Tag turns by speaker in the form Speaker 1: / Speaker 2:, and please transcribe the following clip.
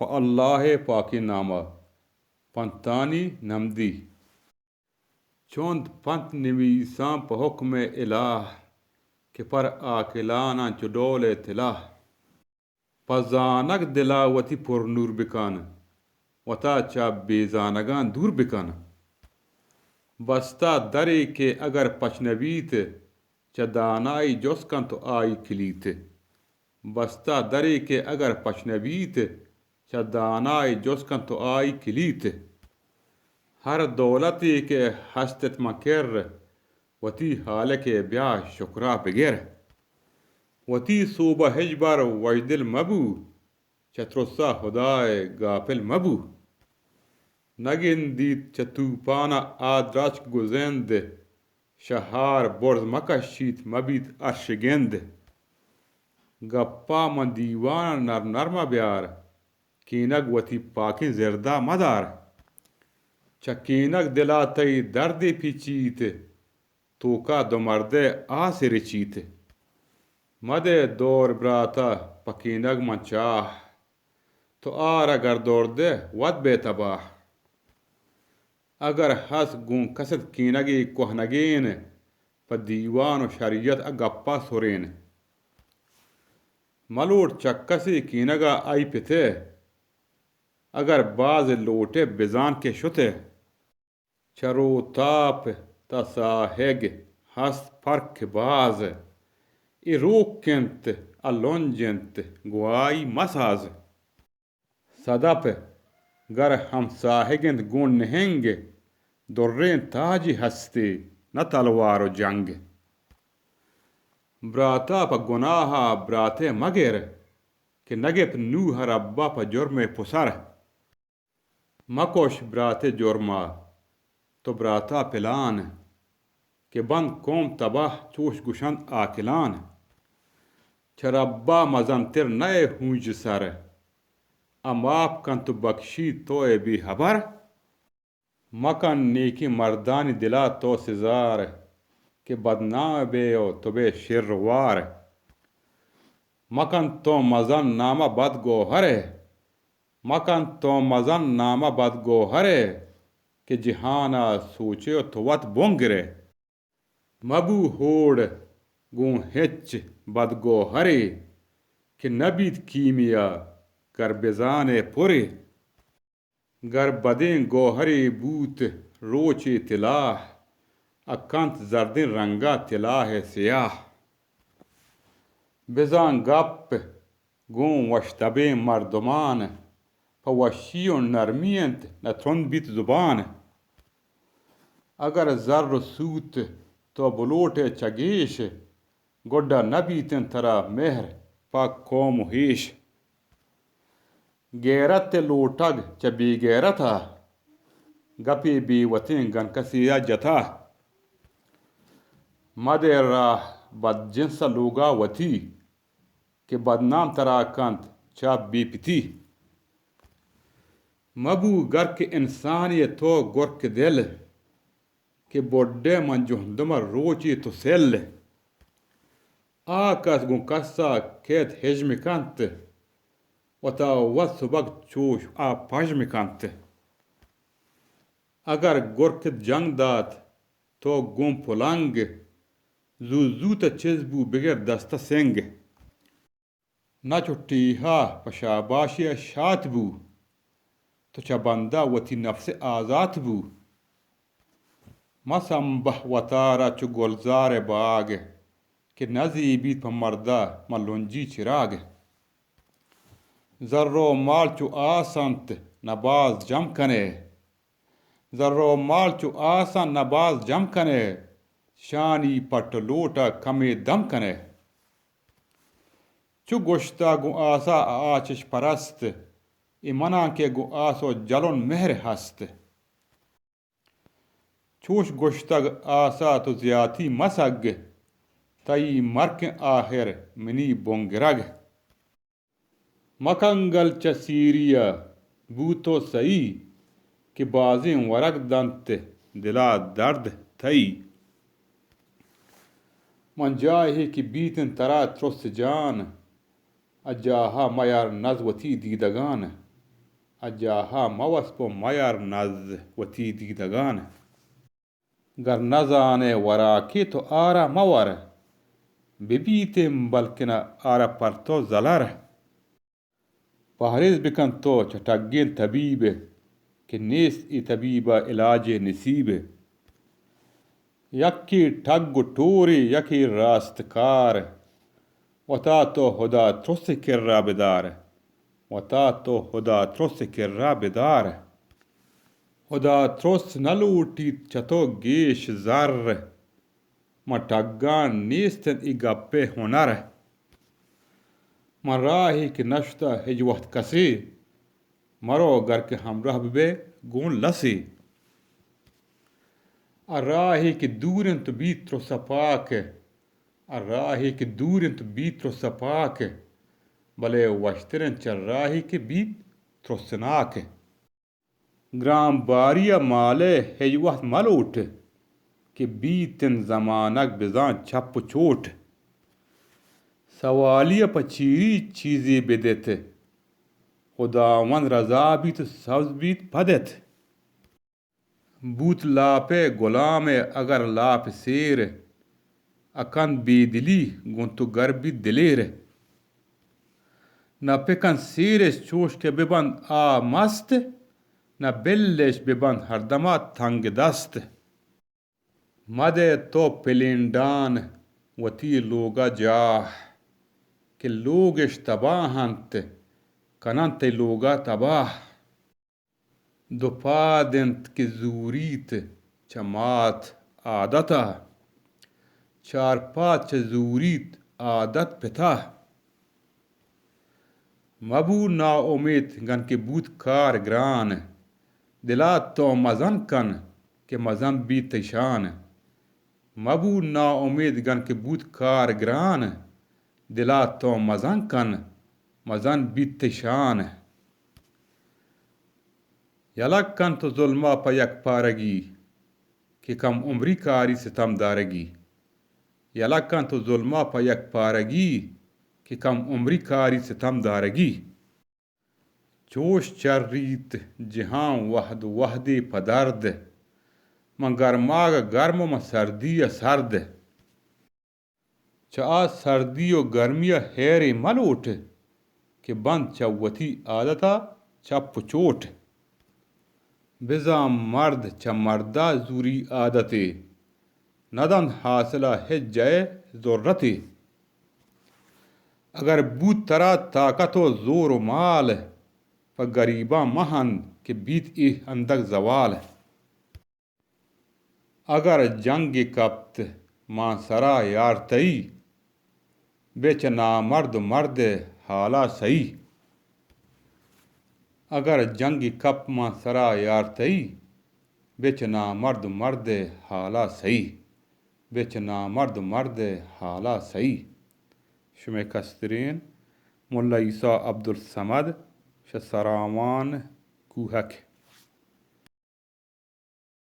Speaker 1: अल्लाह पाकी नामा पंतानी नमदी चौंद पंत निवीसां हुक्म इलाह के पर आकिलाना चुडोले तिलाह पजानक दिला वती पुर नूर बिकान वता चा बेजानगान दूर बिकान बस्ता दरे के अगर पचनवीत च दानाई जोस्कन तो आई खिलीत बस्ता दरे के अगर पचनवीत च दानाई जोस्कन तो आई खिलीत हर दौलती के हस्तत मकर वती हाल के ब्याह शुक्रा बगैर वती सूबा हिजबर वजदिल मबू चतुस्सा खुदाए गाफिल मबू नगिंदीत चतूपाना आद्राच गुजेंद शहार बोर्ज मकशीत मबीत अर्शगेंद गप्पा मन दीवान नर नरमा ब्यार कीनग वती पाकी जरदा मदार चकीनक दिला तई दर्द पिचीत तो का दो मर्दे आसिर चीत मदे दौर ब्राता पकीनक मंचाह तो आर अगर दौड़ दे वद बेतबाह अगर हस गुं कसद कीनगी कोहनगीन प दीवान शरीयत अगप्पा सुरेन मलोट चक्कसी कीनगा आई पिते अगर बाज लोटे बिजान के शुते चरो ताप तसाहेग हस फर्क बाज इरोकेंत अलोंजेंत गुआई मसाज सदप गर हम साहिगंद गुण नहेंगे दुर्रें ताजी हस्ते न तलवार जंग ब्राता प गुनाहा ब्राते मगेर कि नगेप नूह रब्बा प जुर्मे पुसर मकोश ब्राते जुर्मा तो ब्राता पिलान के बंद कौम तबाह चोश गुशंद आकिलान छरब्बा मजंतिर नए हूंज सर अमाप कंत बख्शी तोए भी हबर मकन नेकी मर्दानी दिला तो सिजार के बदनाम बेओ तो बे शिरवार मकन तो मजन नामा बद गोहरे मकन तो मजन नामा बद गोहरे के जिहाना सोचे तो वत बोंगरे मबू होड़ गुं हिच बद गोहरे के नबीद कीमिया कर बेजाने पुरे गर बदें गोहरे बूत रोचे तिलाह अकंत जर्दिन रंगा तिलाह सियाह बेजान गप गुं वशतबे मर्दमान फवशियो नरमियंत न थुन बीत जुबान अगर जर्र सूत तो बुलोटे चगेश गोड्डा नबीतन तरा मेहर पा कौम हेश गैरत लोटग च बेगैरता गपे बेवतें गनकसिया जथा मदे राह बदजिंस लोगा वती के बदनाम तराकंत चा बेपिती मबू गर के इंसानिय तो गुरक दिल के बोड्डे मन जुहदमा रोची तो सेल आकस गुंकसा खेत हेजमिकंत वता वत सुबक चोश आ पजमिकंत अगर गुरक जंग दात तो गुम पुलंग जूत चिजबू बिगर दस्त सिंग न चुट्टीहा पशाबाशिया शात बू तो चबंदा वती नफ्स आजात बू मसंबह वतारा चु गुलजार बाग के नजीबी प मर्दा मलुंजी चिराग जर्रो माल चु आसंत नबाज जम कने जर्रो माल चु आसन नबाज जम कने शानी पट लोटा कमे दम कने चु गोश्ता गु आसा आचिश परस्त इमना के गु आसो जलन मेहर हस्त चोश गोश्तग आसा तो ज्याती मसग तई मर्क आहिर मिनी बोंगरग मकंगल चसीरिया बूतो सई कि बाजें वरक दंत दिला दर्द थई मन जाहे कि बीतन तरा त्रुस जान अजाहा मयार नजवती दीदगान اجاها موسب مایر نز وتی دیدگان گر نزانه وراکی تو آرا مور ببیتم بلکن آرا پرتو زلر پرهیز بکن تو چٹگین طبیب که نیست ای طبیبا علاج نصیب یکی ٹگ ٹوری یکی راستکار وتا تو خدا ترس کر را بدار وتا تو خدا ترس کر را بدار خدا ترس نلوٹید چتو گیش زر ما ٹگان نیستن ای گپ هنر من راهی که نشتا هیچ وقت کسی مرو گر که همراه ببه گون لسی راهی که دورن تو بیت رو سپاکه راهی که دورن تو بیت رو سپاکه بله وشترن چه راهی که بیت ترسناکه گرام باریا ماله هیچ وقت ملوٹ که بیتن زمانک بزان چپ و چوٹ سوالیه پچیری چیزی بدته خداوند رضا بیت و سبز بیت پدت بوت لاپه غلام اگر لاپ سیر اکن بیدلی گنتو گر بی دلیر نه پکن سیرش چوش که ببند مست نه بلش ببند هر دما تنگ دست مده تو پلندان وتی لوگا جاه که لوگش تباهند کنند لوگا تباه دو پادنت که زوریت چمات عادتا چار پاد چه زوریت عادت پتا مبو نا امید گن که بود کار گران دلا تو مزن کن که مزن بیت شان مبو نا امید گن که بود کار گران دلا تو مزن کن مزن بیت شان یلک کن تو ظلما پا یک پارگی که کم عمری کاری ستم دارگی یلک کن تو ظلما پا یک پارگی که کم عمری کاری ستم دارگی چوش چرریت جهان وحد وحدی پدرد من گرماگ گرم و من سردی سرد چا سردی و گرمی هیری ملوٹ که بند چوتی عادتا چپ و چوٹ بزا مرد چا مردا زوری عادتی ندن حاصلہ ہیچ جائے ضرورتی اگر بود ترا طاقت و زور و مال پا گریبا مہن کہ بیت ای اندک زوال اگر جنگی کپت مان سرا یارتئی بیچ نامرد مرد حالا سئی اگر جنگی کپ مان سرا یارتئی بیچ نامرد مرد حالا سئی بیچ نامرد مرد حالا سئی شمع کسترین ملا عیسی عبدالصمد شسرامان کوهک